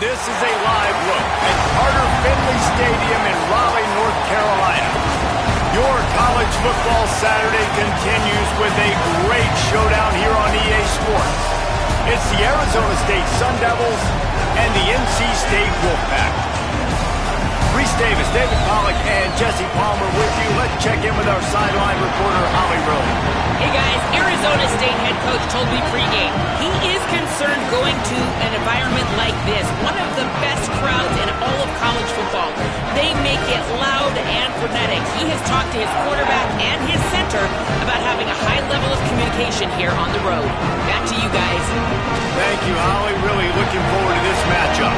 This is a live look at Carter Finley Stadium in Raleigh, North Carolina. Your college football Saturday continues with a great showdown here on EA Sports. It's the Arizona State Sun Devils and the NC State Wolfpack. Reese Davis, David Pollack, and Jesse Palmer with you. Let's check in with our sideline reporter, Holly Rowe. Hey guys, Arizona State head coach told me pregame he is concerned going to an environment like this, one of the best crowds in all of college football. They make it loud and frenetic. He has talked to his quarterback and his center about having a high level of communication here on the road. Back to you guys. Thank you, Holly. Really looking forward to this matchup.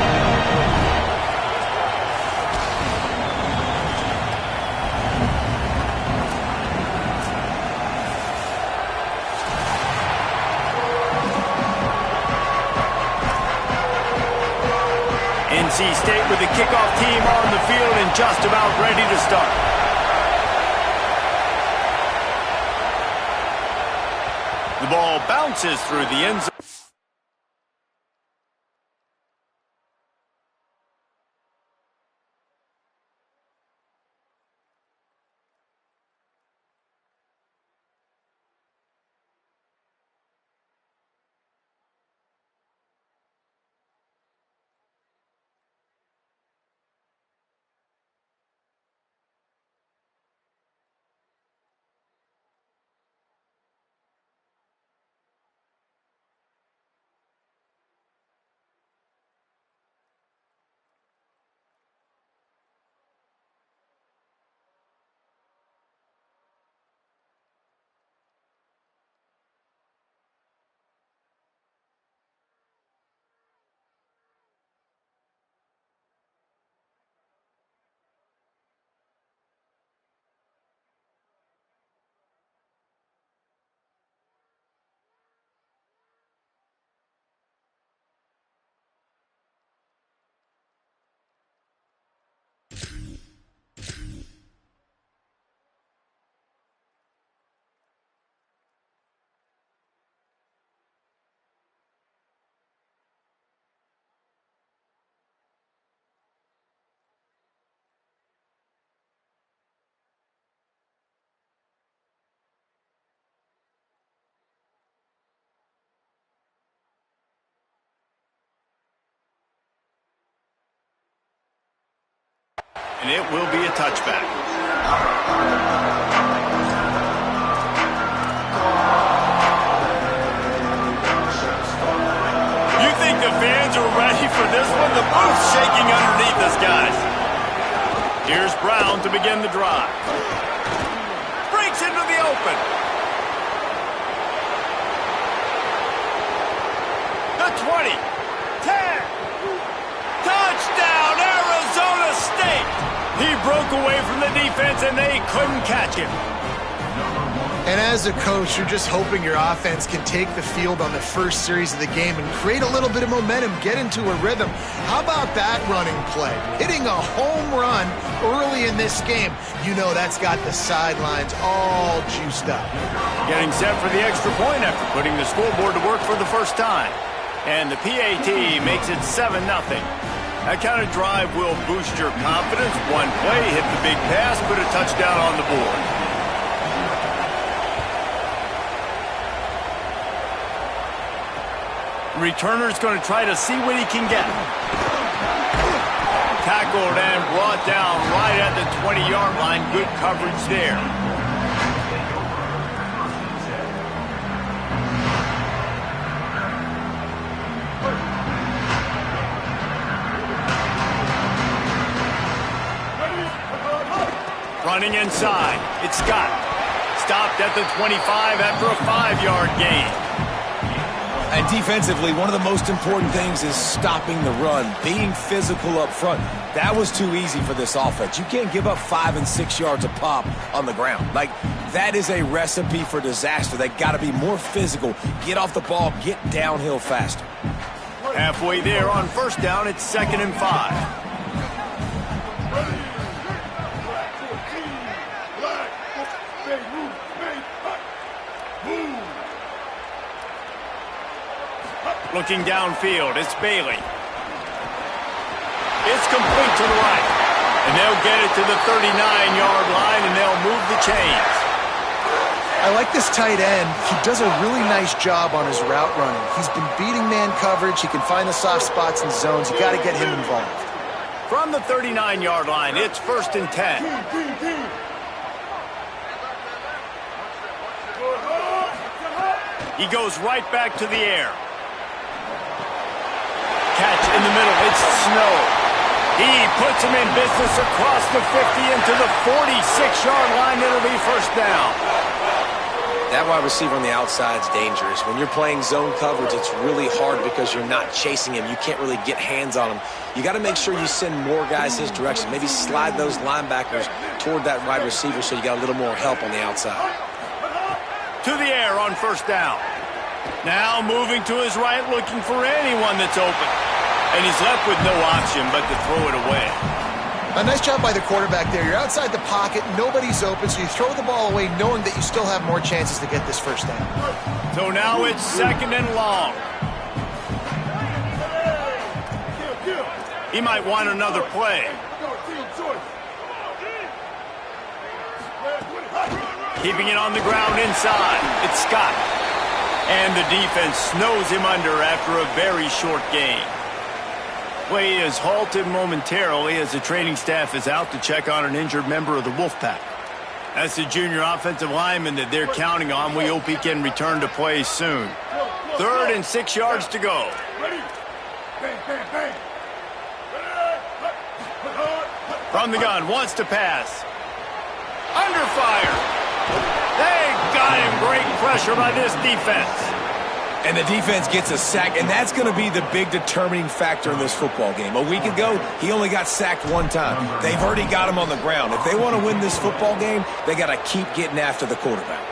NC State with the kickoff team on the field and just about ready to start. The ball bounces through the end zone. And it will be a touchback. You think the fans are ready for this one? The booth's shaking underneath us, guys. Here's Brown to begin the drive. Breaks into the open. The 20. 10. Touchdown, Arizona State! He broke away from the defense, and they couldn't catch him. And as a coach, you're just hoping your offense can take the field on the first series of the game and create a little bit of momentum, get into a rhythm. How about that running play? Hitting a home run early in this game. You know that's got the sidelines all juiced up. Getting set for the extra point after putting the scoreboard to work for the first time. And the PAT makes it 7-0. That kind of drive will boost your confidence. One play, hit the big pass, put a touchdown on the board. Returner's going to try to see what he can get. Tackled and brought down right at the 20-yard line. Good coverage there. Running inside, it's Scott. Stopped at the 25 after a 5-yard gain. And defensively, one of the most important things is stopping the run, being physical up front. That was too easy for this offense. You can't give up 5 and 6 yards a pop on the ground. Like, that is a recipe for disaster. They got to be more physical, get off the ball, get downhill faster. Halfway there on first down, it's 2nd and 5. Looking downfield, it's Bailey. It's complete to the right. And they'll get it to the 39-yard line, and they'll move the chains. I like this tight end. He does a really nice job on his route running. He's been beating man coverage. He can find the soft spots and zones. You got to get him involved. From the 39-yard line, it's 1st and 10. He goes right back to the air. Catch in the middle. It's Snow. He puts him in business across the 50 into the 46-yard line. It'll be 1st down. That wide receiver on the outside is dangerous. When you're playing zone coverage, it's really hard because you're not chasing him. You can't really get hands on him. You got to make sure you send more guys his direction. Maybe slide those linebackers toward that wide receiver so you got a little more help on the outside. To the air on 1st down. Now moving to his right, looking for anyone that's open. And he's left with no option but to throw it away. A nice job by the quarterback there. You're outside the pocket, nobody's open, so you throw the ball away knowing that you still have more chances to get this 1st down. So now it's 2nd and long. He might want another play. Keeping it on the ground inside. It's Scott. And the defense snows him under after a very short game. Play is halted momentarily as the training staff is out to check on an injured member of the Wolfpack. That's the junior offensive lineman that they're counting on. We hope he can return to play soon. 3rd and 6 yards to go. From the gun, wants to pass. Under fire. They got him. Great pressure by this defense. And the defense gets a sack, and that's going to be the big determining factor in this football game. A week ago, he only got sacked 1 time. They've already got him on the ground. If they want to win this football game, they got to keep getting after the quarterback.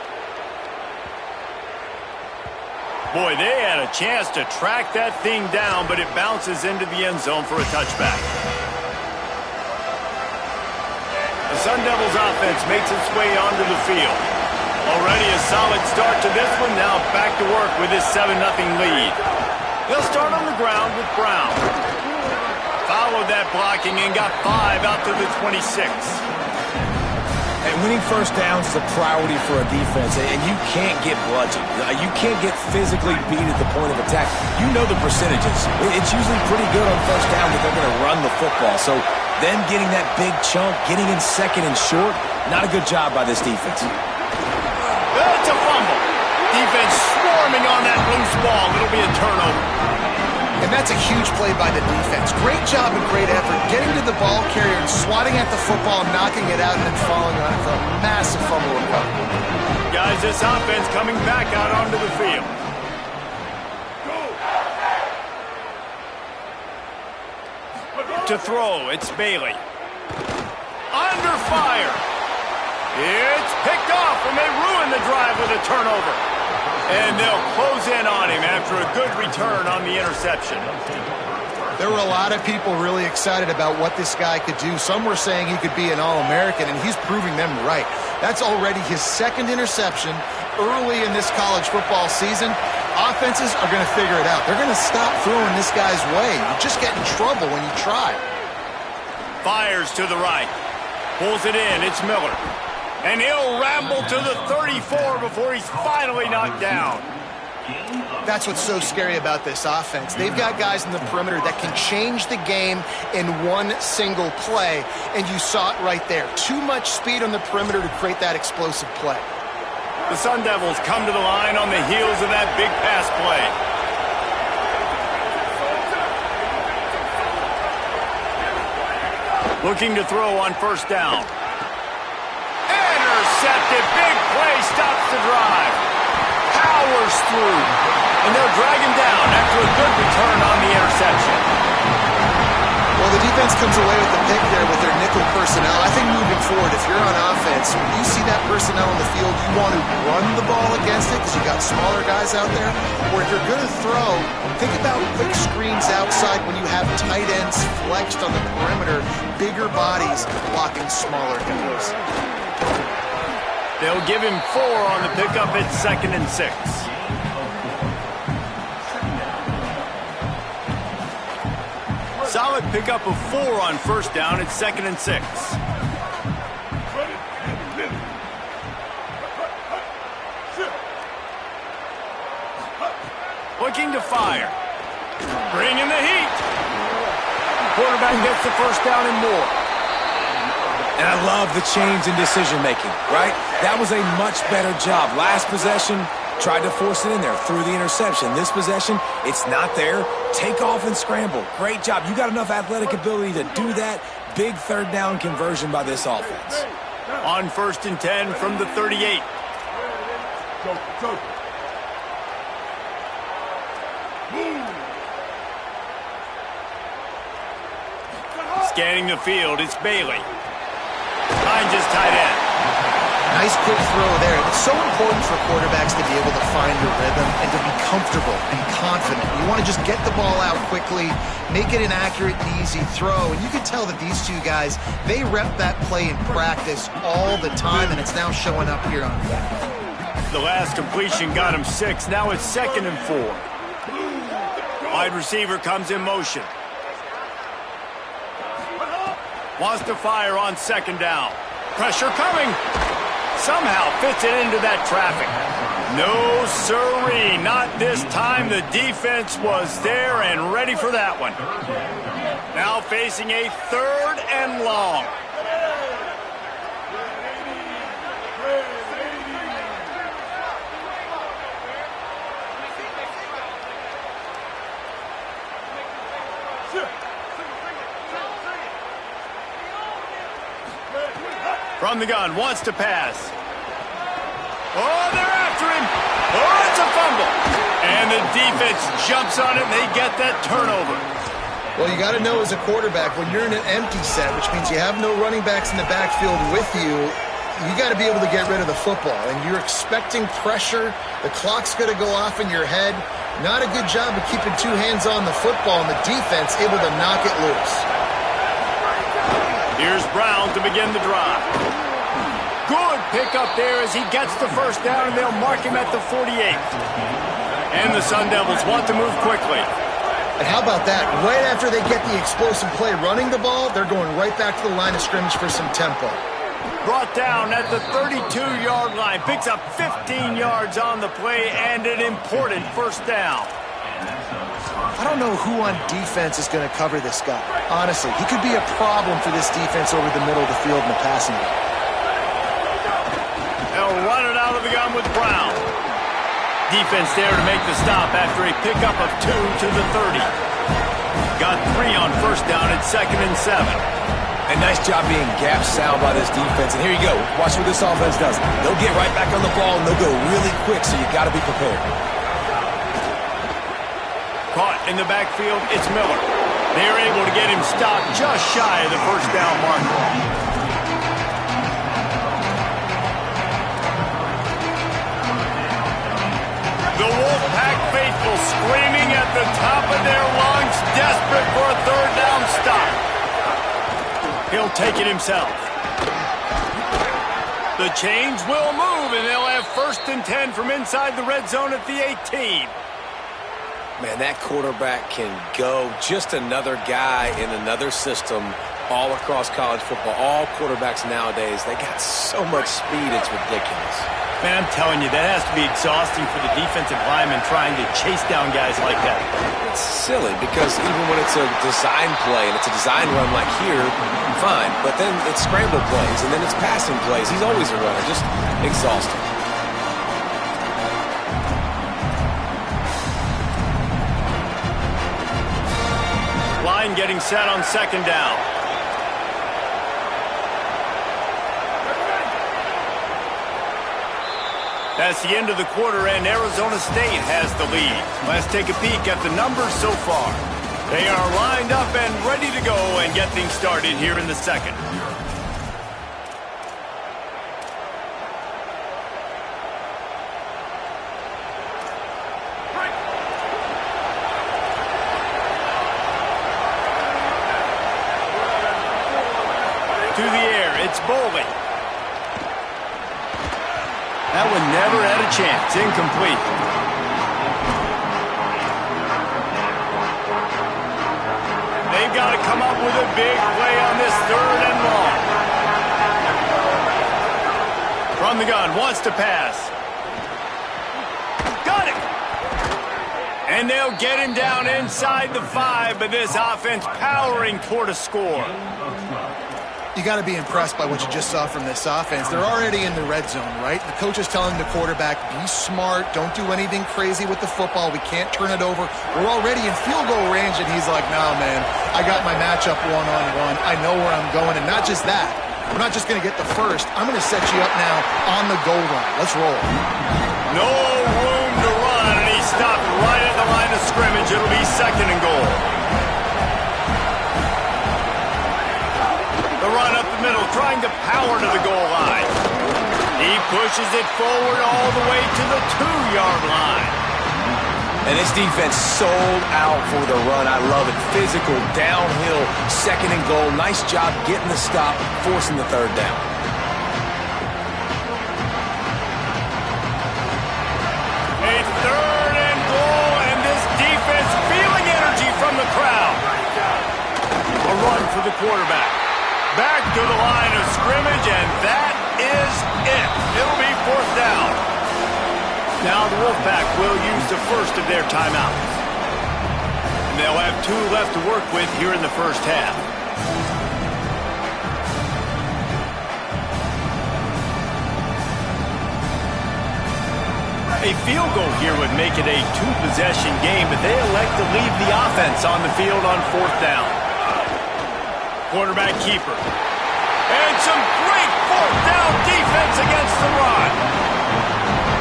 Boy, they had a chance to track that thing down, but it bounces into the end zone for a touchback. The Sun Devils offense makes its way onto the field. Already a solid start to this one. Now back to work with this 7-0 lead. They'll start on the ground with Brown. Followed that blocking and got 5 out to the 26. And winning 1st downs is a priority for a defense, and you can't get bludgeoned. You can't get physically beat at the point of attack. You know the percentages. It's usually pretty good on 1st down that they're going to run the football. So then getting that big chunk, getting in 2nd and short, not a good job by this defense. It's a fumble. Defense swarming on that loose ball. It'll be a turnover. And that's a huge play by the defense. Great job and great effort getting to the ball carrier and swatting at the football, knocking it out, and then falling on it for a massive fumble recovery. Guys, this offense coming back out onto the field. To throw, it's Bailey. Under fire. It's picked off, and they ruin the drive with a turnover. And they'll close in on him after a good return on the interception. There were a lot of people really excited about what this guy could do. Some were saying he could be an All-American, and he's proving them right. That's already his 2nd interception early in this college football season. Offenses are going to figure it out. They're going to stop throwing this guy's way. You just get in trouble when you try. Fires to the right. Pulls it in. It's Miller. And he'll ramble to the 34 before he's finally knocked down. That's what's so scary about this offense. They've got guys in the perimeter that can change the game in one single play, and you saw it right there. Too much speed on the perimeter to create that explosive play. The Sun Devils come to the line on the heels of that big pass play. Looking to throw on 1st down. Intercepted. Big play. Stops the drive. Powers through. And they'll drag him down after a good return on the interception. Well, the defense comes away with the pick there with their nickel personnel. I think moving forward, if you're on offense, when you see that personnel in the field, you want to run the ball against it because you got smaller guys out there. Or if you're going to throw, think about quick screens outside when you have tight ends flexed on the perimeter, bigger bodies blocking smaller guys. They'll give him 4 on the pickup. It's 2nd and 6. Solid pickup of 4 on first down. It's 2nd and 6. Looking to fire. Bringing the heat. Quarterback gets the first down and more. And I love the change in decision-making, right? That was a much better job. Last possession, tried to force it in there, threw the interception. This possession, it's not there. Take off and scramble. Great job. You got enough athletic ability to do that. Big third down conversion by this offense. On 1st and 10 from the 38. Scanning the field, it's Bailey. Finds his tight end. Nice quick throw there. It's so important for quarterbacks to be able to find your rhythm and to be comfortable and confident. You want to just get the ball out quickly, make it an accurate and easy throw. And you can tell that these two guys, they rep that play in practice all the time, and it's now showing up here on film. The last completion got him 6. Now it's 2nd and 4. Wide receiver comes in motion. Wants to fire on 2nd down. Pressure coming. Somehow fits it into that traffic. No siree, not this time. The defense was there and ready for that one. Now facing a 3rd and long. From the gun, wants to pass. Oh, they're after him. Oh, it's a fumble. And the defense jumps on it, and they get that turnover. Well, you got to know as a quarterback, when you're in an empty set, which means you have no running backs in the backfield with you, you got to be able to get rid of the football. And you're expecting pressure. The clock's going to go off in your head. Not a good job of keeping 2 hands on the football, and the defense able to knock it loose. Here's Brown to begin the drive. Good pickup there as he gets the first down, and they'll mark him at the 48th. And the Sun Devils want to move quickly. And how about that? Right after they get the explosive play running the ball, they're going right back to the line of scrimmage for some tempo. Brought down at the 32-yard line. Picks up 15 yards on the play and an important first down. I don't know who on defense is going to cover this guy. Honestly, he could be a problem for this defense over the middle of the field in the passing game. They'll run it out of the gun with Brown. Defense there to make the stop after a pickup of 2 to the 30. Got 3 on first down at 2nd and 7. And nice job being gap sound by this defense. And here you go. Watch what this offense does. They'll get right back on the ball, and they'll go really quick, so you got to be prepared. Caught in the backfield, it's Miller. They're able to get him stopped just shy of the first down marker. The Wolfpack faithful screaming at the top of their lungs, desperate for a 3rd down stop. He'll take it himself. The change will move, and they'll have 1st and 10 from inside the red zone at the 18. Man, that quarterback can go. Just another guy in another system all across college football. All quarterbacks nowadays, they got so much speed, it's ridiculous. Man, I'm telling you, that has to be exhausting for the defensive lineman trying to chase down guys like that. It's silly because even when it's a design play and it's a design run like here, fine. But then it's scramble plays and then it's passing plays. He's always a runner. Just exhausting. Line getting set on 2nd down. That's the end of the quarter, and Arizona State has the lead. Let's take a peek at the numbers so far. They are lined up and ready to go and get things started here in the 2nd. To the air, it's Boley. That one never had a chance. Incomplete. They They've got to come up with a big play on this 3rd and long. From the gun, wants to pass. Got it! And they'll get him down inside the 5, but this offense powering toward a score. You got to be impressed by what you just saw from this offense. They're already in the red zone, right? The coach is telling the quarterback, be smart, don't do anything crazy with the football. We can't turn it over. We're already in field goal range, and he's like, nah, man, I got my matchup one-on-one. I know where I'm going, and not just that. We're not just going to get the first. I'm going to set you up now on the goal line. Let's roll. No room to run, and he stopped right at the line of scrimmage. It'll be 2nd and goal. The run up the middle, trying to power to the goal line. He pushes it forward all the way to the 2-yard line. And this defense sold out for the run. I love it. Physical, downhill, 2nd and goal. Nice job getting the stop, forcing the 3rd down. A 3rd and goal, and this defense feeling energy from the crowd. A run for the quarterback. Back to the line of scrimmage, and that is it. It'll be 4th down. Now the Wolfpack will use the first of their timeouts. And they'll have 2 left to work with here in the first half. A field goal here would make it a 2-possession game, but they elect to leave the offense on the field on 4th down. Quarterback keeper. And some great 4th down defense against the run.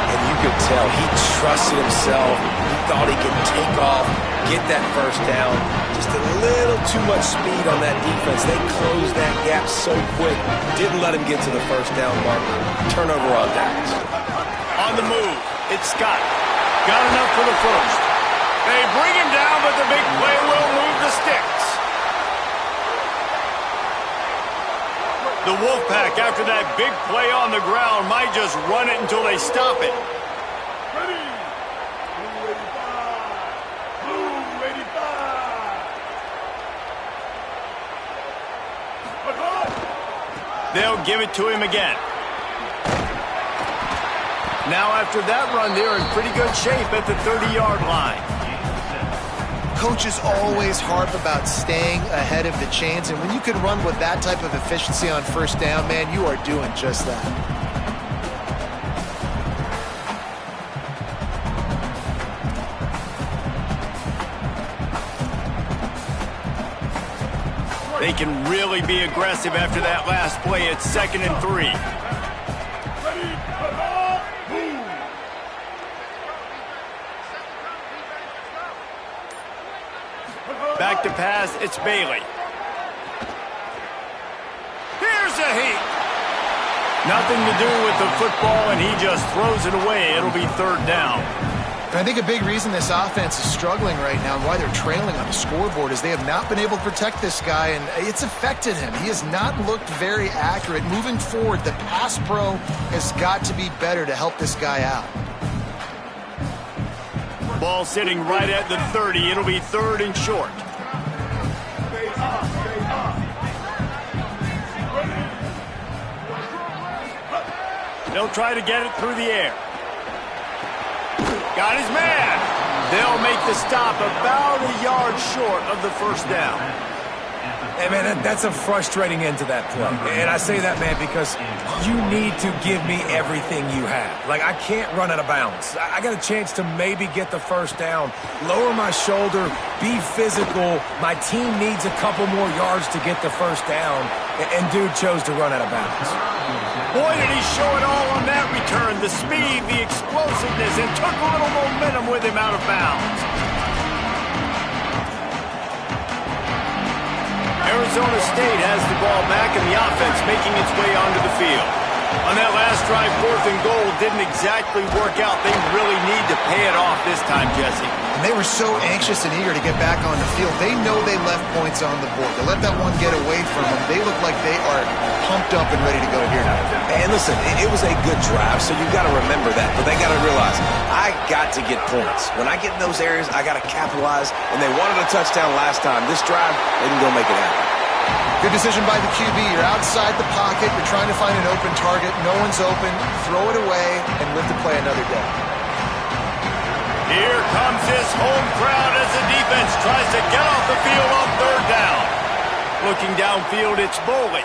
And you could tell he trusted himself. He thought he could take off, get that 1st down. Just a little too much speed on that defense. They closed that gap so quick. Didn't let him get to the 1st down marker. Turnover on downs. On the move, it's Scott. Got enough for the first. They bring him down, but the big play will move the sticks. The Wolfpack, after that big play on the ground, might just run it until they stop it. Ready. Blue 85. They'll give it to him again. Now after that run, they're in pretty good shape at the 30-yard line. Coaches always harp about staying ahead of the chains, and when you can run with that type of efficiency on 1st down, man, you are doing just that. They can really be aggressive after that last play. It's 2nd and 3. Back to pass, it's Bailey. Here's a heat. Nothing to do with the football, and he just throws it away. It'll be 3rd down. And I think a big reason this offense is struggling right now and why they're trailing on the scoreboard is they have not been able to protect this guy, and it's affected him. He has not looked very accurate. Moving forward, the pass pro has got to be better to help this guy out. Ball sitting right at the 30. It'll be 3rd and short. They'll try to get it through the air. Got his man. They'll make the stop about a yard short of the 1st down. Hey, man, that's a frustrating end to that play. And I say that, man, because you need to give me everything you have. Like, I can't run out of bounds. I got a chance to maybe get the 1st down, lower my shoulder, be physical. My team needs a couple more yards to get the 1st down, and dude chose to run out of bounds. Boy, did he show it all on that return. The speed, the explosiveness, and took a little momentum with him out of bounds. Arizona State has the ball back, and the offense making its way onto the field. On that last drive, 4th and goal didn't exactly work out. They really need to pay it off this time, Jesse. And they were so anxious and eager to get back on the field. They know they left points on the board. To let that one get away from them, they look like they are pumped up and ready to go here now. And listen, it was a good drive, so you've got to remember that. But they got to realize, I got to get points. When I get in those areas, I got to capitalize. And they wanted a touchdown last time. This drive, they can go make it happen. Good decision by the QB. You're outside the pocket. You're trying to find an open target. No one's open. Throw it away and live to play another day. Here comes his home crowd as the defense tries to get off the field on third down. Looking downfield, it's Boley.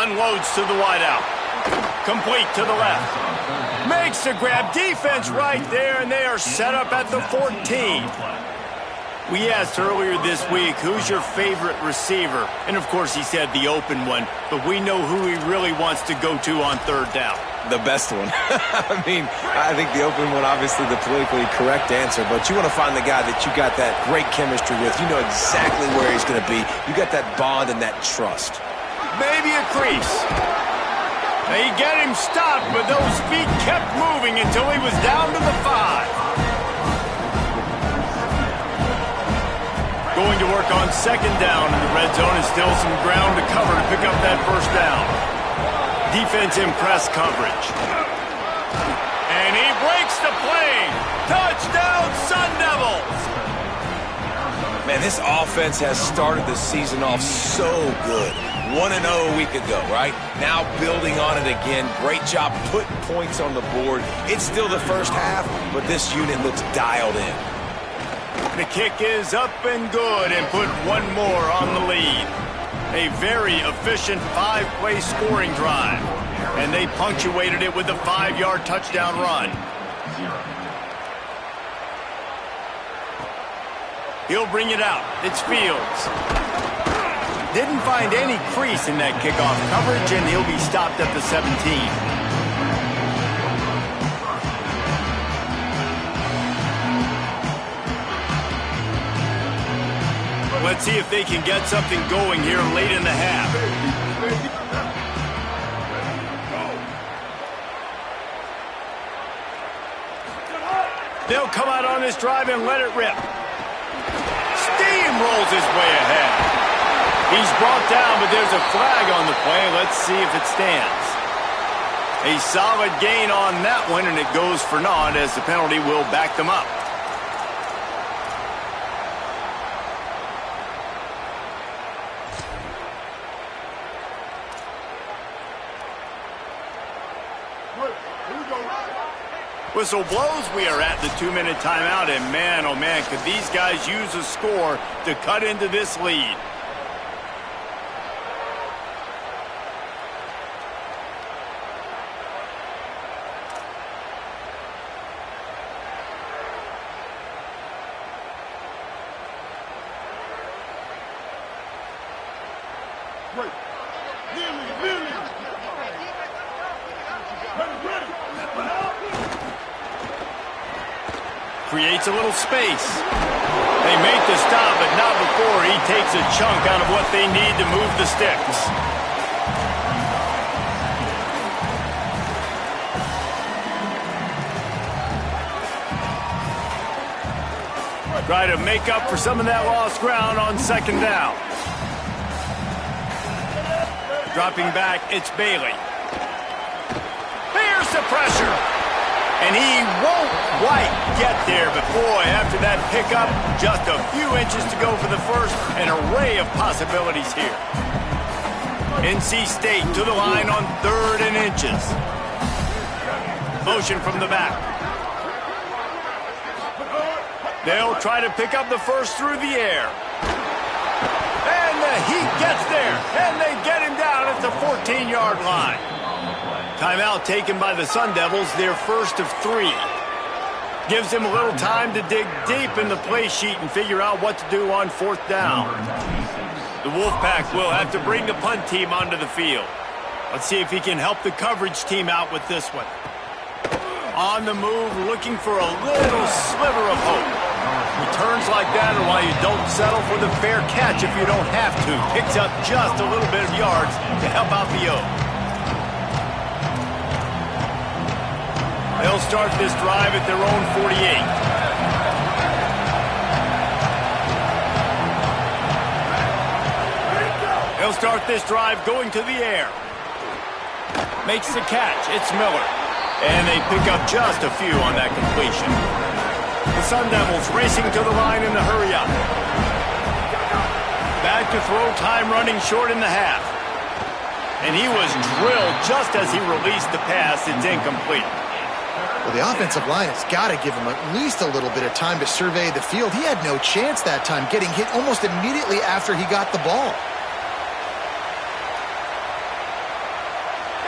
Unloads to the wideout. Complete to the left. Makes the grab. Defense right there, and they are set up at the 14. We asked earlier this week, who's your favorite receiver? And, of course, he said the open one. But we know who he really wants to go to on third down. The best one. I mean, I think the open one, obviously the politically correct answer, but you want to find the guy that you got that great chemistry with. You know exactly where he's going to be. You got that bond and that trust. Maybe a crease. They get him stopped, but those feet kept moving until he was down to the 5. Going to work on second down in the red zone, and still some ground to cover to pick up that first down. Defense in press coverage. And he breaks the plane. Touchdown, Sun Devils! Man, this offense has started the season off so good. 1-0 a week ago, right? Now building on it again. Great job putting points on the board. It's still the first half, but this unit looks dialed in. The kick is up and good, and put one more on the lead. A very efficient 5-play scoring drive. And they punctuated it with a 5-yard touchdown run. He'll bring it out. It's Fields. Didn't find any crease in that kickoff coverage, and he'll be stopped at the 17. Let's see if they can get something going here late in the half. They'll come out on this drive and let it rip. Steamrolls his way ahead. He's brought down, but there's a flag on the play. Let's see if it stands. A solid gain on that one, and it goes for naught as the penalty will back them up. Whistle blows. We are at the 2-minute timeout, and man, oh man, could these guys use a score to cut into this lead. Creates a little space. They make the stop, but not before he takes a chunk out of what they need to move the sticks. Try to make up for some of that lost ground on second down. Dropping back, it's Bailey. Here's the pressure. And he won't quite get there, but boy, after that pickup, just a few inches to go for the first, an array of possibilities here. NC State to the line on 3rd and inches. Motion from the back. They'll try to pick up the first through the air. And the Heat gets there, and they get him down at the 14-yard line. Timeout taken by the Sun Devils, their first of 3. Gives them a little time to dig deep in the play sheet and figure out what to do on 4th down. The Wolfpack will have to bring the punt team onto the field. Let's see if he can help the coverage team out with this one. On the move, looking for a little sliver of hope. Returns like that are why you don't settle for the fair catch if you don't have to. Picks up just a little bit of yards to help out the Oaks. They'll start this drive at their own 48. He'll start this drive going to the air. Makes the catch. It's Miller. And they pick up just a few on that completion. The Sun Devils racing to the line in the hurry-up. Back to throw, time running short in the half. And he was drilled just as he released the pass. It's incomplete. Well, the offensive line has got to give him at least a little bit of time to survey the field. He had no chance that time, getting hit almost immediately after he got the ball.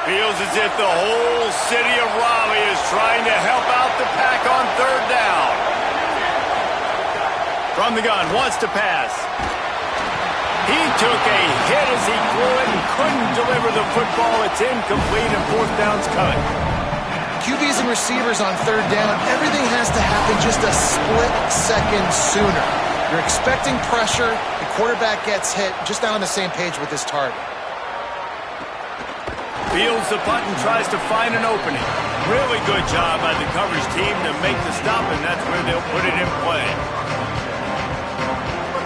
Feels as if the whole city of Raleigh is trying to help out the Pack on third down. From the gun, wants to pass. He took a hit as he threw it and couldn't deliver the football. It's incomplete and fourth down's cut. QBs and receivers on third down, everything has to happen just a split second sooner. You're expecting pressure, the quarterback gets hit, just not on the same page with his target. Fields the punt and tries to find an opening. Really good job by the coverage team to make the stop, and that's where they'll put it in play.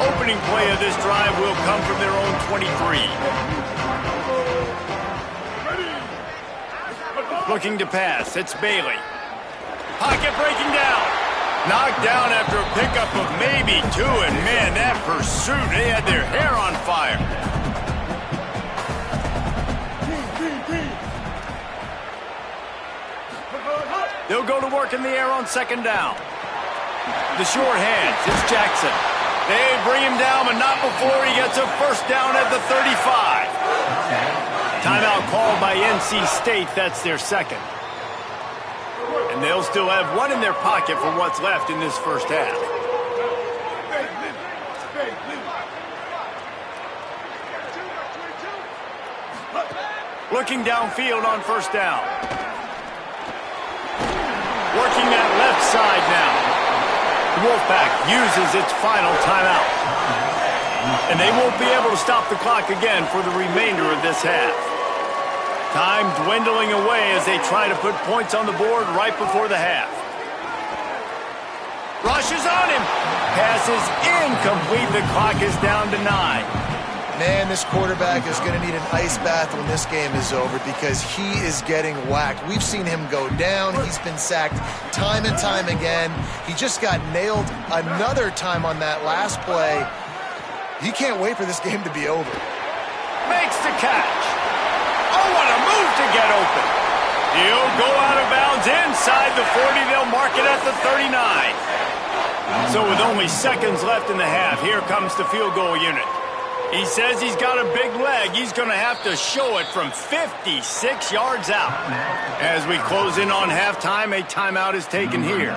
Opening play of this drive will come from their own 23. Looking to pass, it's Bailey. Pocket breaking down. Knocked down after a pickup of maybe two, and man, that pursuit, they had their hair on fire. They'll go to work in the air on second down. The short hands, it's Jackson. They bring him down, but not before he gets a first down at the 35. Timeout called by NC State. That's their second. And they'll still have one in their pocket for what's left in this first half. Looking downfield on first down. Working that left side now. The Wolfpack uses its final timeout. And they won't be able to stop the clock again for the remainder of this half. Time dwindling away as they try to put points on the board right before the half. Rush is on him. Pass is incomplete. The clock is down to 9. Man, this quarterback is going to need an ice bath when this game is over because he is getting whacked. We've seen him go down. He's been sacked time and time again. He just got nailed another time on that last play. He can't wait for this game to be over. Makes the catch. Oh, what a move to get open. He'll go out of bounds inside the 40. They'll mark it at the 39. So with only seconds left in the half, here comes the field goal unit. He says he's got a big leg. He's going to have to show it from 56 yards out. As we close in on halftime, a timeout is taken here.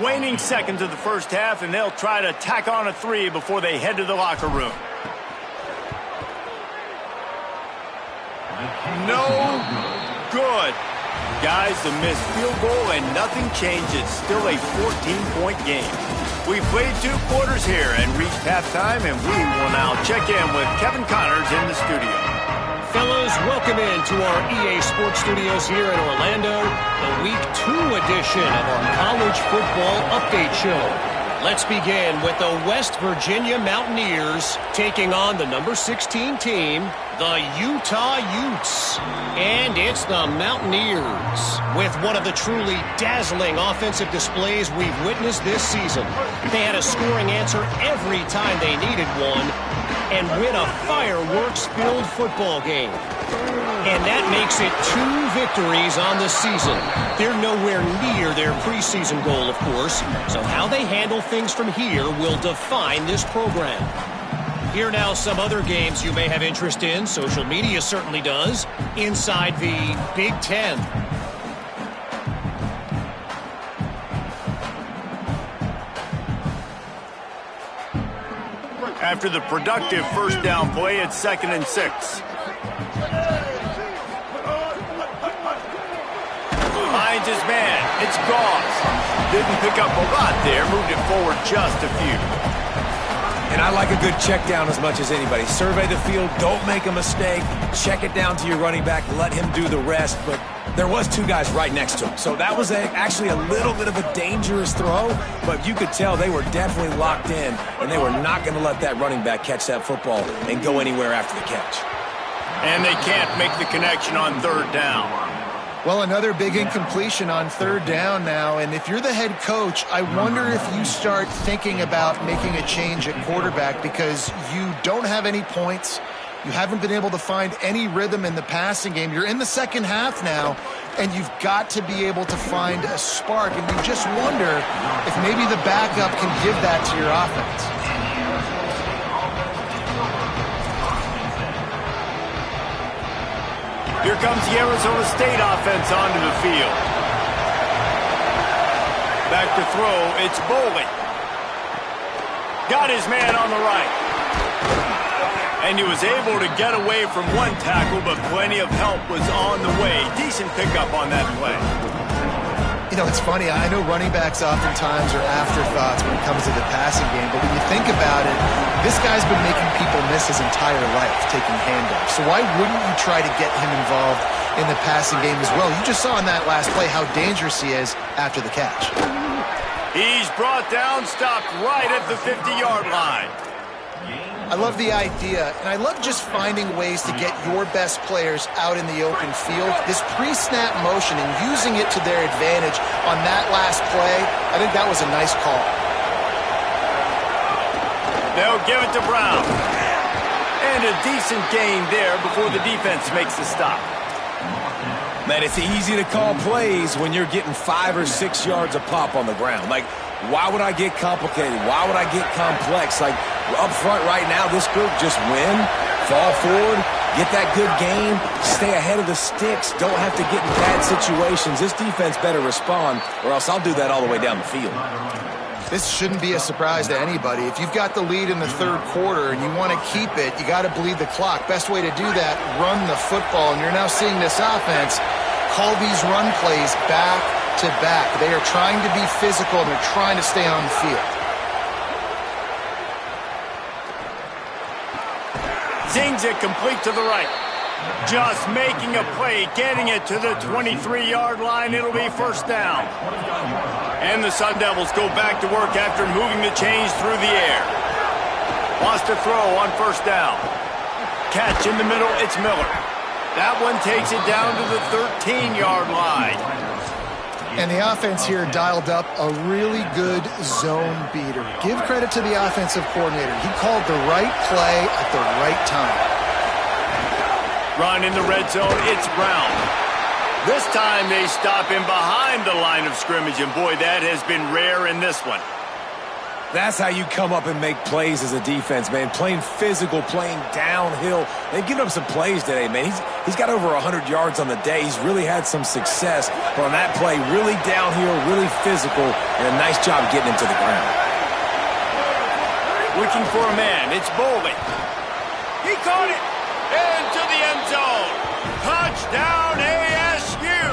Waning seconds of the first half, and they'll try to tack on a 3 before they head to the locker room. No good. Guys, the missed field goal and nothing changes. Still a 14-point game. We played 2 quarters here and reached halftime, and we will now check in with Kevin Connors in the studio. Fellas, welcome in to our EA Sports Studios here in Orlando, the Week 2 edition of our College Football Update Show. Let's begin with the West Virginia Mountaineers taking on the number 16 team, the Utah Utes. And it's the Mountaineers with one of the truly dazzling offensive displays we've witnessed this season. They had a scoring answer every time they needed one and win a fireworks-filled football game. And that makes it 2 victories on the season. They're nowhere near their preseason goal, of course, so how they handle things from here will define this program. Here now some other games you may have interest in, social media certainly does, inside the Big Ten. After the productive first down play, it's 2nd and 6. Finds his man. It's Goss. Didn't pick up a lot there. Moved it forward just a few. And I like a good check down as much as anybody. Survey the field, don't make a mistake, check it down to your running back, let him do the rest. But there was two guys right next to him. So that was actually a little bit of a dangerous throw, but you could tell they were definitely locked in, and they were not going to let that running back catch that football and go anywhere after the catch. And they can't make the connection on third down. Well, another big incompletion on third down now, and if you're the head coach, I wonder if you start thinking about making a change at quarterback because you don't have any points. You haven't been able to find any rhythm in the passing game. You're in the second half now, and you've got to be able to find a spark, and you just wonder if maybe the backup can give that to your offense. Here comes the Arizona State offense onto the field. Back to throw, it's Boley. Got his man on the right. And he was able to get away from one tackle, but plenty of help was on the way. Decent pickup on that play. You know, it's funny. I know running backs oftentimes are afterthoughts when it comes to the passing game, but when you think about it, this guy's been making people miss his entire life taking handoffs. So why wouldn't you try to get him involved in the passing game as well? You just saw in that last play how dangerous he is after the catch. He's brought down, stopped right at the 50-yard line. I love the idea, and I love just finding ways to get your best players out in the open field. This pre-snap motion and using it to their advantage on that last play, I think that was a nice call. They'll give it to Brown. And a decent gain there before the defense makes the stop. Man, it's easy to call plays when you're getting 5 or 6 yards a pop on the ground. Like, why would I get complicated? Why would I get complex? Like, up front right now, this group just win, fall forward, get that good game, stay ahead of the sticks, don't have to get in bad situations. This defense better respond, or else I'll do that all the way down the field. This shouldn't be a surprise to anybody. If you've got the lead in the third quarter and you want to keep it, you got to bleed the clock. Best way to do that, run the football. And you're now seeing this offense call these run plays back to back. They are trying to be physical, and they're trying to stay on the field. Zings it complete to the right. Just making a play, getting it to the 23-yard line. It'll be first down. And the Sun Devils go back to work after moving the chains through the air. Wants to throw on first down. Catch in the middle, it's Miller. That one takes it down to the 13-yard line. And the offense here dialed up a really good zone beater. Give credit to the offensive coordinator. He called the right play at the right time. Run in the red zone, it's Brown. This time they stop him behind the line of scrimmage, and boy, that has been rare in this one. That's how you come up and make plays as a defense, man. Playing physical, playing downhill. They've given up some plays today, man. He's got over 100 yards on the day. He's really had some success. But on that play, really downhill, really physical, and a nice job getting him to the ground. Looking for a man, it's Boley. He caught it into the end zone. Touchdown, ASU.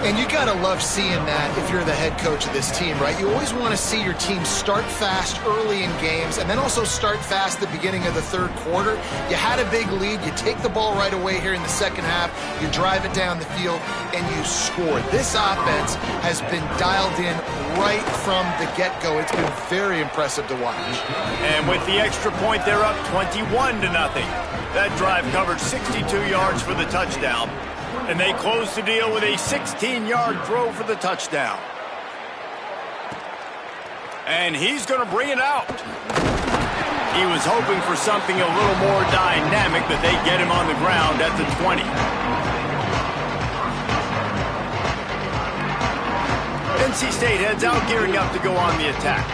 And you got to love seeing that if you're the head coach of this team, right? You always want to see your team start fast early in games and then also start fast at the beginning of the third quarter. You had a big lead. You take the ball right away here in the second half. You drive it down the field, and you score. This offense has been dialed in right from the get-go. It's been very impressive to watch. And with the extra point, they're up 21-0. That drive covered 62 yards for the touchdown. And they close the deal with a 16-yard throw for the touchdown. And he's going to bring it out. He was hoping for something a little more dynamic, but they get him on the ground at the 20. NC State heads out, gearing up to go on the attack.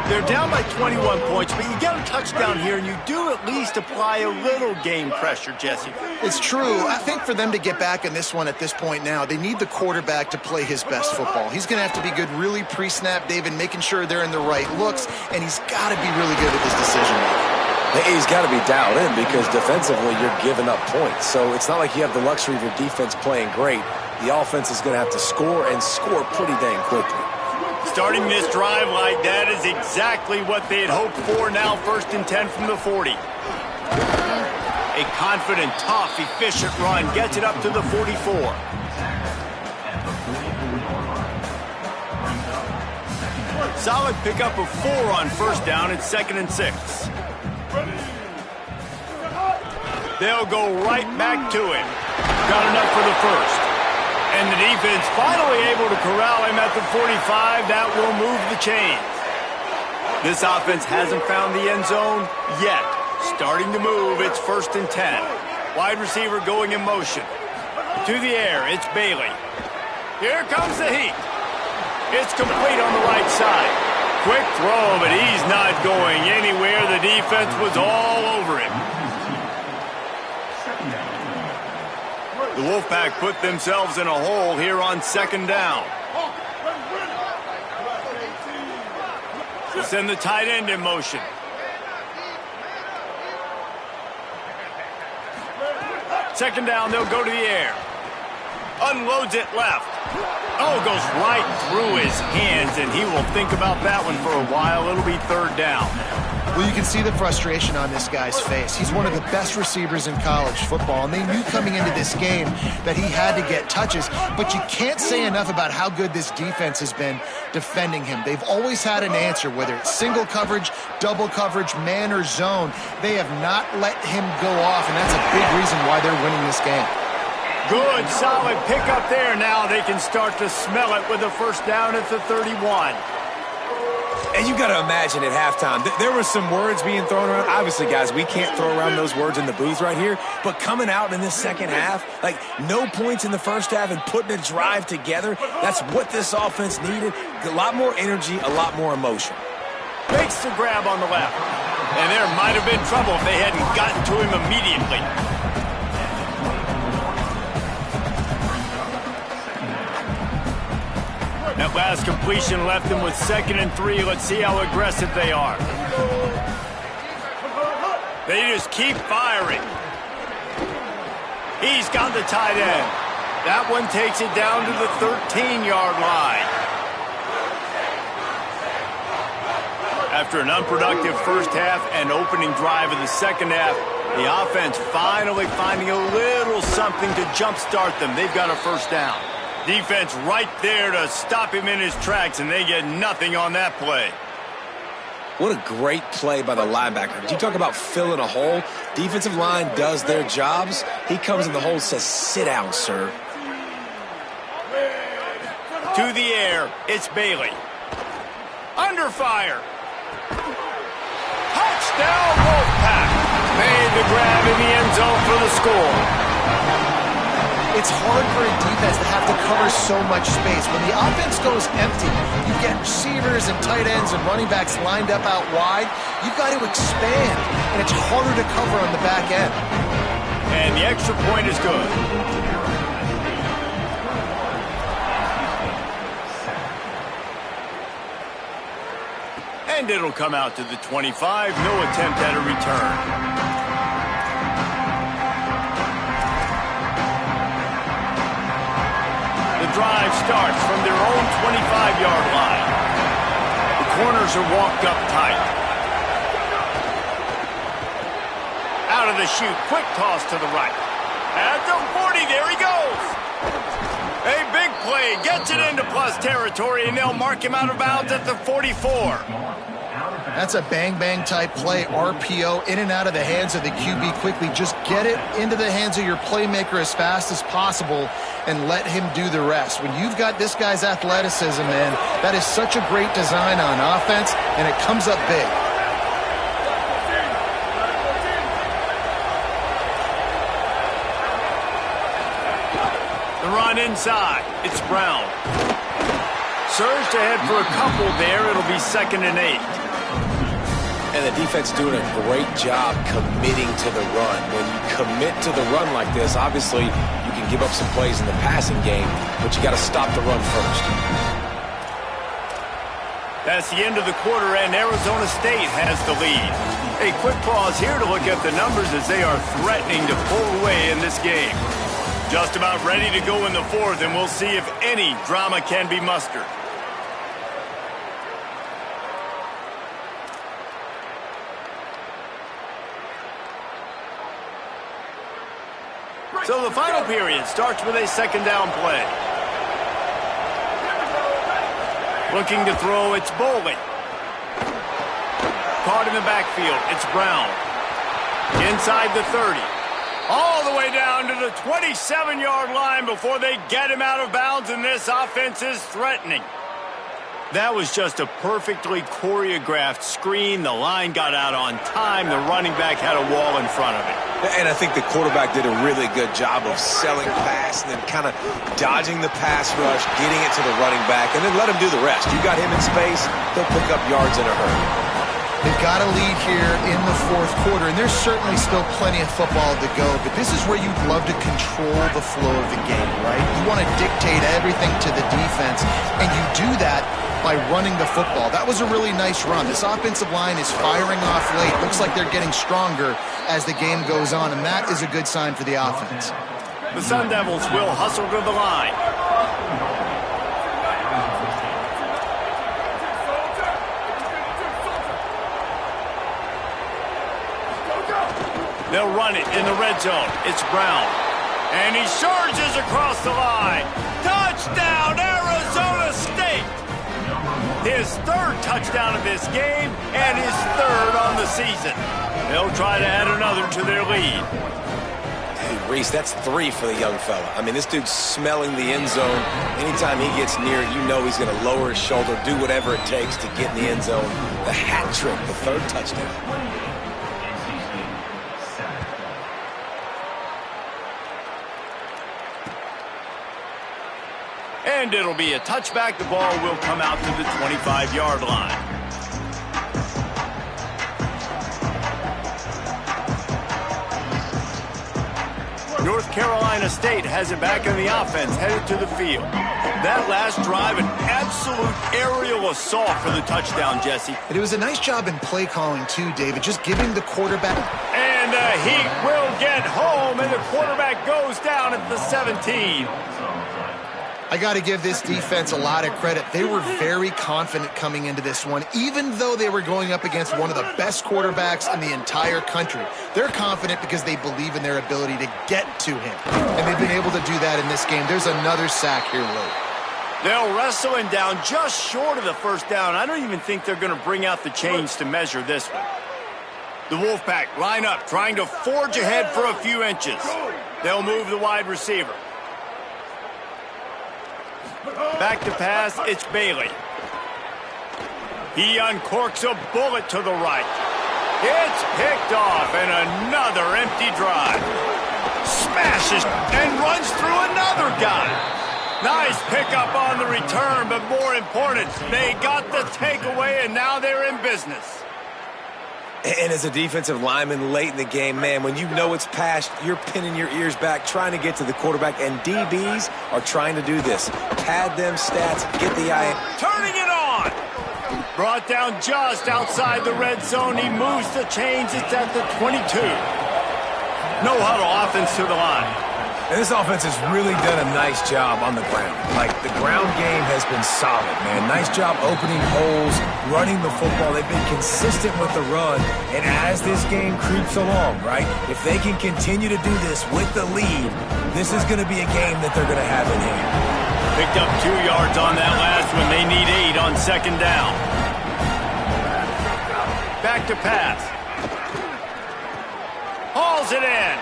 They're down by 21 points, but you get a touchdown here, and you do at least apply a little game pressure, Jesse. It's true. I think for them to get back in this one at this point now, they need the quarterback to play his best football. He's going to have to be good really pre-snap, David, making sure they're in the right looks, and he's got to be really good at his decision-making. He's got to be dialed in because defensively you're giving up points. So it's not like you have the luxury of your defense playing great. The offense is going to have to score and score pretty dang quickly. Starting this drive like that is exactly what they had hoped for. Now 1st and 10 from the 40. A confident, tough, efficient run gets it up to the 44. Solid pickup of 4 on 1st down. It's 2nd and 6. They'll go right back to him. Got enough for the 1st. And the defense finally able to corral him at the 45. That will move the chains. This offense hasn't found the end zone yet. Starting to move, it's 1st and 10. Wide receiver going in motion. To the air, it's Bailey. Here comes the heat. It's complete on the right side. Quick throw, but he's not going anywhere. The defense was all over him. The Wolfpack put themselves in a hole here on 2nd down. Send the tight end in motion. Second down, they'll go to the air. Unloads it left. Oh, goes right through his hands, and he will think about that one for a while. It'll be 3rd down. Well, you can see the frustration on this guy's face. He's one of the best receivers in college football, and they knew coming into this game that he had to get touches, but you can't say enough about how good this defense has been defending him. They've always had an answer, whether it's single coverage, double coverage, man or zone. They have not let him go off, and that's a big reason why they're winning this game. Good, solid pickup there. Now they can start to smell it with a 1st down at the 31. And you got to imagine at halftime, there were some words being thrown around. Obviously, guys, we can't throw around those words in the booth right here. But coming out in this second half, like no points in the first half and putting a drive together, that's what this offense needed. A lot more energy, a lot more emotion. Makes the grab on the left. And there might have been trouble if they hadn't gotten to him immediately. That last completion left them with 2nd and 3. Let's see how aggressive they are. They just keep firing. He's got the tight end. That one takes it down to the 13-yard line. After an unproductive first half and opening drive of the second half, the offense finally finding a little something to jumpstart them. They've got a 1st down. Defense right there to stop him in his tracks, and they get nothing on that play. What a great play by the linebacker. Did you talk about filling a hole? Defensive line does their jobs. He comes in the hole and says, "Sit down, sir." To the air, it's Bailey. Under fire. Touchdown, Wolfpack. Made the grab in the end zone for the score. It's hard for a defense to have to cover so much space. When the offense goes empty, you get receivers and tight ends and running backs lined up out wide. You've got to expand, and it's harder to cover on the back end. And the extra point is good. And it'll come out to the 25. No attempt at a return. Drive starts from their own 25-yard line. The corners are walked up tight. Out of the chute, quick toss to the right. At the 40, there he goes. A big play, gets it into plus territory, and they'll mark him out of bounds at the 44. That's a bang-bang type play, RPO, in and out of the hands of the QB quickly. Just get it into the hands of your playmaker as fast as possible and let him do the rest. When you've got this guy's athleticism, man, that is such a great design on offense, and it comes up big. The run inside. It's Brown. Surged ahead for a couple there. It'll be 2nd and 8. And the defense doing a great job committing to the run. When you commit to the run like this, obviously you can give up some plays in the passing game, but you got to stop the run first. That's the end of the quarter, and Arizona State has the lead. A quick pause here to look at the numbers as they are threatening to pull away in this game. Just about ready to go in the 4th, and we'll see if any drama can be mustered. So the final period starts with a second down play. Looking to throw, it's Boley. Caught in the backfield, it's Brown. Inside the 30. All the way down to the 27-yard line before they get him out of bounds, and this offense is threatening. That was just a perfectly choreographed screen. The line got out on time. The running back had a wall in front of it. And I think the quarterback did a really good job of selling pass and then kind of dodging the pass rush, getting it to the running back, and then let him do the rest. You got him in space, he'll pick up yards in a hurry. They've got a lead here in the fourth quarter, and there's certainly still plenty of football to go, but this is where you'd love to control the flow of the game, right? You want to dictate everything to the defense, and you do that by running the football. That was a really nice run. This offensive line is firing off late. Looks like they're getting stronger as the game goes on, and that is a good sign for the offense. The Sun Devils will hustle to the line. They'll run it in the red zone. It's Brown. And he surges across the line. Touchdown, Arizona State! His third touchdown of this game and his third on the season. They'll try to add another to their lead. Hey, Reese, that's 3 for the young fella. I mean, this dude's smelling the end zone. Anytime he gets near it, you know he's going to lower his shoulder, do whatever it takes to get in the end zone. The hat trick, the third touchdown. And it'll be a touchback. The ball will come out to the 25-yard line. North Carolina State has it back in the offense, headed to the field. That last drive, an absolute aerial assault for the touchdown, Jesse. And it was a nice job in play calling, too, David, just giving the quarterback. And the Heat will get home, and the quarterback goes down at the 17. I got to give this defense a lot of credit. They were very confident coming into this one, even though they were going up against one of the best quarterbacks in the entire country. They're confident because they believe in their ability to get to him, and they've been able to do that in this game. There's another sack here late. They'll wrestle him down just short of the first down. I don't even think they're going to bring out the chains to measure this one. The Wolfpack line up, trying to forge ahead for a few inches. They'll move the wide receiver. Back to pass, it's Bailey. He uncorks a bullet to the right. It's picked off, and another empty drive. Smashes and runs through another guy. Nice pickup on the return, but more important, they got the takeaway, and now they're in business. And as a defensive lineman late in the game, man, when you know it's passed, you're pinning your ears back, trying to get to the quarterback, and DBs are trying to do this. Pad them stats, get the eye. Turning it on! Brought down just outside the red zone. He moves the chains. It's at the 22. No huddle offense to the line. And this offense has really done a nice job on the ground. Like, the ground game has been solid, man. Nice job opening holes, running the football. They've been consistent with the run. And as this game creeps along, right, if they can continue to do this with the lead, this is going to be a game that they're going to have in hand. Picked up 2 yards on that last one. They need 8 on second down. Back to pass. Hauls it in.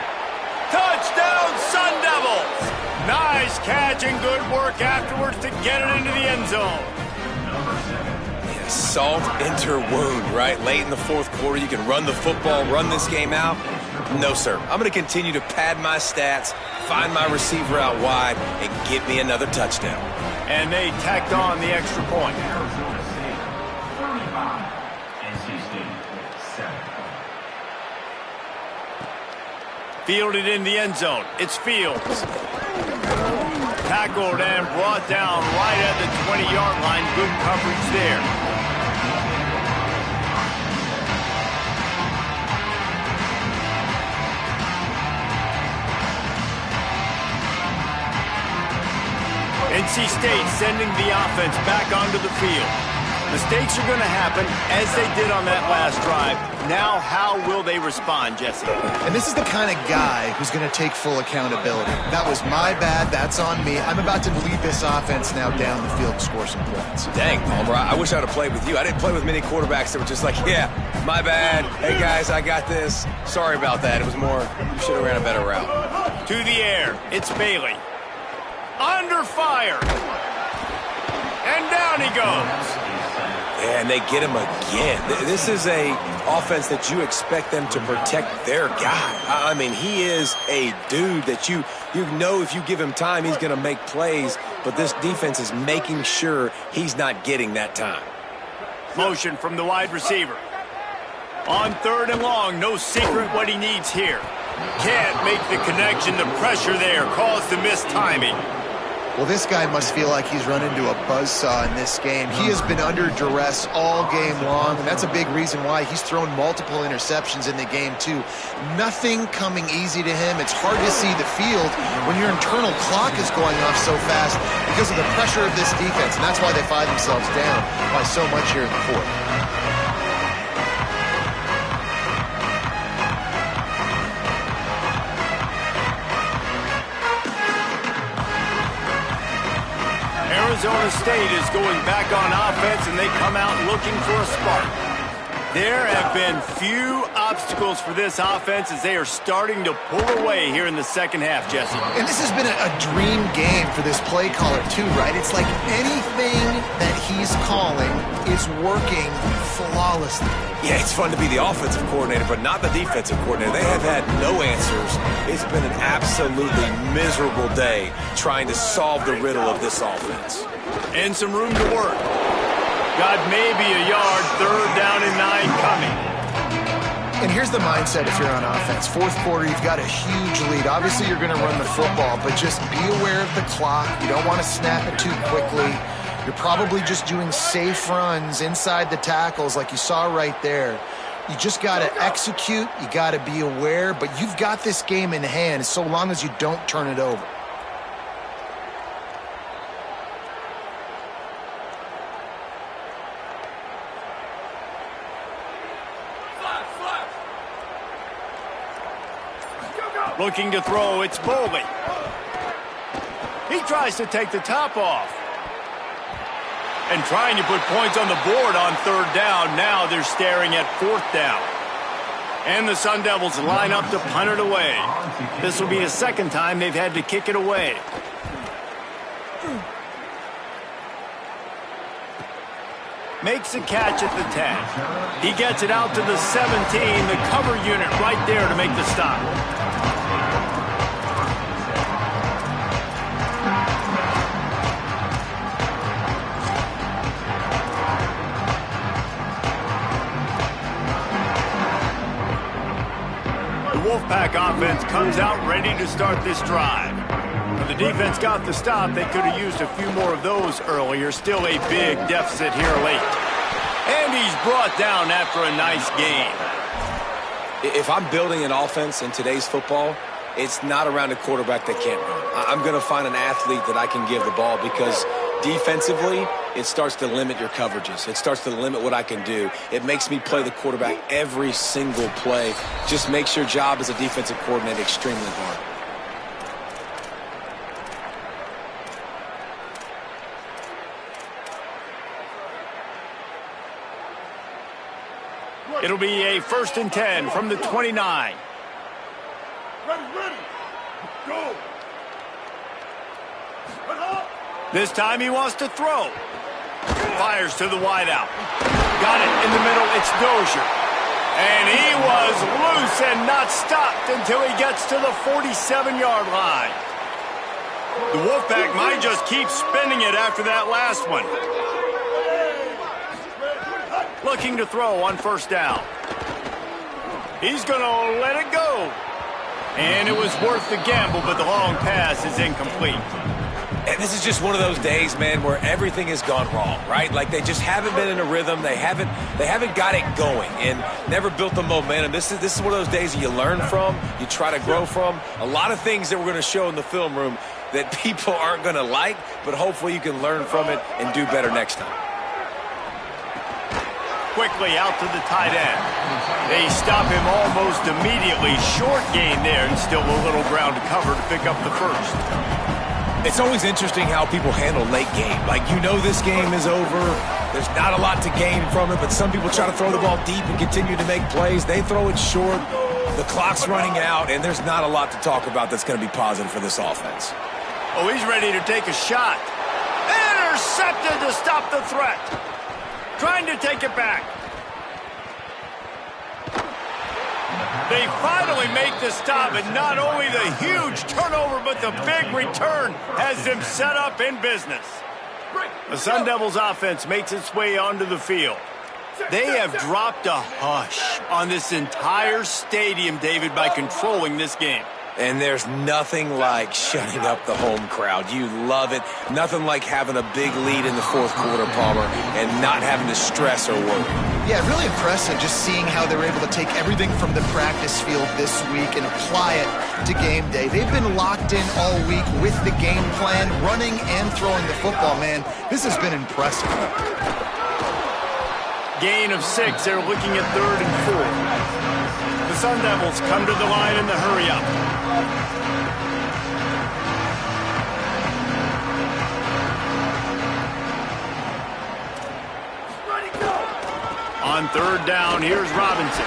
Touchdown, Sun Devils! Nice catch and good work afterwards to get it into the end zone. Yeah, salt enter wound, right? Late in the fourth quarter, you can run the football, run this game out. No, sir. I'm going to continue to pad my stats, find my receiver out wide, and get me another touchdown. And they tacked on the extra point. Fielded in the end zone. It's Fields. Tackled and brought down right at the 20-yard line. Good coverage there. NC State sending the offense back onto the field. Mistakes are going to happen, as they did on that last drive. Now, how will they respond, Jesse? And this is the kind of guy who's going to take full accountability. That was my bad. That's on me. I'm about to lead this offense now down the field and score some points. Dang, Palmer, I wish I would have played with you. I didn't play with many quarterbacks that were just like, yeah, my bad. Hey, guys, I got this. Sorry about that. It was more, you should have ran a better route. To the air. It's Bailey. Under fire. And down he goes. Yeah, and they get him again. This is a offense that you expect them to protect their guy. I mean, he is a dude that you know if you give him time, he's going to make plays, but this defense is making sure he's not getting that time. Motion from the wide receiver. On 3rd and long, no secret what he needs here. Can't make the connection. The pressure there caused the missed timing. Well, this guy must feel like he's run into a buzzsaw in this game. He has been under duress all game long, and that's a big reason why he's thrown multiple interceptions in the game, too. Nothing coming easy to him. It's hard to see the field when your internal clock is going off so fast because of the pressure of this defense, and that's why they find themselves down by so much here in the 4th. Arizona State is going back on offense, and they come out looking for a spark. There have been few obstacles for this offense as they are starting to pull away here in the second half, Jesse. And this has been a dream game for this play caller, too, right? It's like anything that he's calling is working flawlessly. Yeah, it's fun to be the offensive coordinator, but not the defensive coordinator. They have had no answers. It's been an absolutely miserable day trying to solve the riddle of this offense. And some room to work. Got maybe a yard, 3rd down and 9 coming. And here's the mindset if you're on offense. 4th quarter, you've got a huge lead. Obviously, you're going to run the football, but just be aware of the clock. You don't want to snap it too quickly. You're probably just doing safe runs inside the tackles like you saw right there. You just got to execute. You got to be aware, but you've got this game in hand so long as you don't turn it over. Looking to throw, it's Boley. He tries to take the top off. And trying to put points on the board on 3rd down. Now they're staring at 4th down. And the Sun Devils line up to punt it away. This will be the 2nd time they've had to kick it away. Makes a catch at the 10. He gets it out to the 17. The cover unit right there to make the stop. Wolfpack offense comes out ready to start this drive. When the defense got the stop, they could have used a few more of those earlier. Still a big deficit here late. And he's brought down after a nice game. If I'm building an offense in today's football, it's not around a quarterback that can't run. I'm going to find an athlete that I can give the ball because defensively, it starts to limit your coverages. It starts to limit what I can do. It makes me play the quarterback every single play. Just makes your job as a defensive coordinator extremely hard. It'll be a 1st and 10 from the 29. Ready, go. This time he wants to throw. Fires to the wideout. Got it in the middle. It's Dozier. And he was loose and not stopped until he gets to the 47-yard line. The Wolfpack might just keep spinning it after that last one. Looking to throw on 1st down. He's going to let it go. And it was worth the gamble, but the long pass is incomplete. And this is just one of those days, man, where everything has gone wrong, right? Like they just haven't been in a rhythm. They haven't got it going and never built the momentum. This is one of those days that you learn from, you try to grow from. A lot of things that we're going to show in the film room that people aren't going to like, but hopefully you can learn from it and do better next time. quickly out to the tight end. They stop him almost immediately. Short gain there, and still a little ground to cover to pick up the first. It's always interesting how people handle late game. Like, you know this game is over. There's not a lot to gain from it, but some people try to throw the ball deep and continue to make plays. They throw it short. The clock's running out, and there's not a lot to talk about that's going to be positive for this offense. Oh, he's ready to take a shot. Intercepted to stop the threat. Trying to take it back. They finally make the stop, and not only the huge turnover, but the big return has them set up in business. The Sun Devils offense makes its way onto the field. They have dropped a hush on this entire stadium, David, by controlling this game. And there's nothing like shutting up the home crowd. You love it. Nothing like having a big lead in the fourth quarter, Palmer, and not having to stress or worry. Yeah, really impressive just seeing how they were able to take everything from the practice field this week and apply it to game day. They've been locked in all week with the game plan, running and throwing the football, man. This has been impressive. Gain of 6. They're looking at 3rd and 4. The Sun Devils come to the line in the hurry-up. On 3rd down, here's Robinson.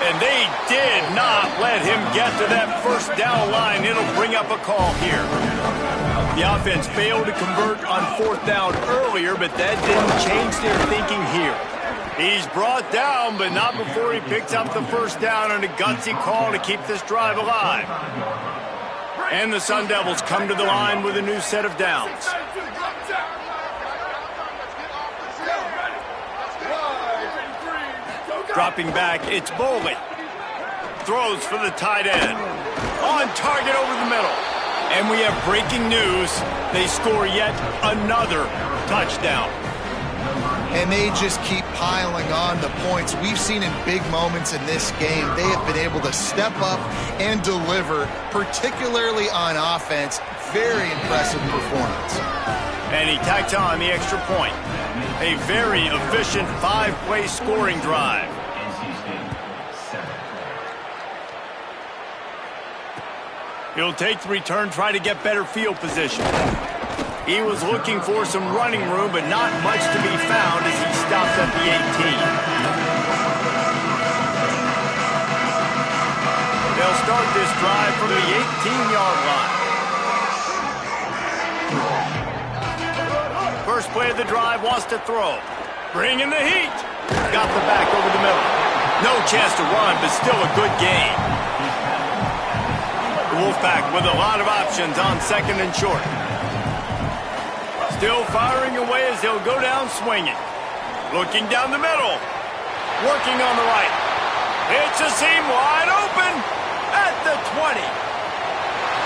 And they did not let him get to that first down line. It'll bring up a call here. The offense failed to convert on 4th down earlier, but that didn't change their thinking here. He's brought down, but not before he picks up the first down on a gutsy call to keep this drive alive. And the Sun Devils come to the line with a new set of downs. Dropping back, it's Boley. Throws for the tight end. On target over the middle. And we have breaking news. They score yet another touchdown. And they just keep piling on the points. We've seen in big moments in this game, they have been able to step up and deliver, particularly on offense. Very impressive performance. And he tacks on the extra point. A very efficient 5-play scoring drive. He'll take the return, try to get better field position. He was looking for some running room, but not much to be found as he stops at the 18. They'll start this drive from the 18-yard line. First play of the drive, wants to throw. Bring in the heat. Got the back over the middle. No chance to run, but still a good gain. The Wolfpack with a lot of options on 2nd and short. Still firing away as they'll go down swinging. Looking down the middle. Working on the right. It's a seam wide open at the 20.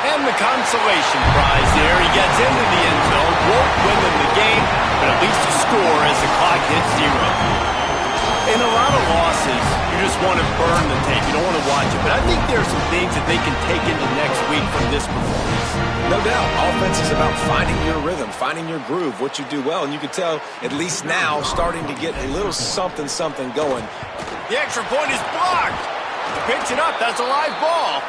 And the consolation prize there. He gets into the end zone. Won't win them the game, but at least a score as the clock hits 0. In a lot of losses, you just want to burn the tape. You don't want to watch it. But I think there are some things that they can take into next week from this performance. No doubt. Offense is about finding your rhythm, finding your groove, what you do well. And you can tell, at least now, starting to get a little something going. The extra point is blocked. He picks it up. That's a live ball.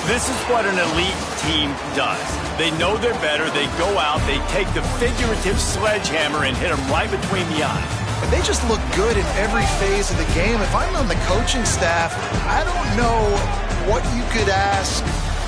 This is what an elite team does. They know they're better. They go out. They take the figurative sledgehammer and hit them right between the eyes. And they just look good in every phase of the game. If I'm on the coaching staff, I don't know what you could ask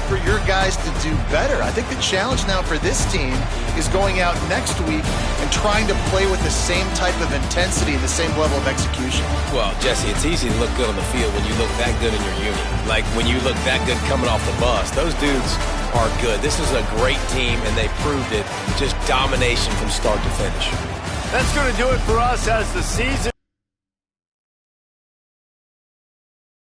for your guys to do better. I think the challenge now for this team is going out next week and trying to play with the same type of intensity and the same level of execution. Well, Jesse, it's easy to look good on the field when you look that good in your unit. Like when you look that good coming off the bus. Those dudes are good. This is a great team, and they proved it. Just domination from start to finish. That's going to do it for us as the season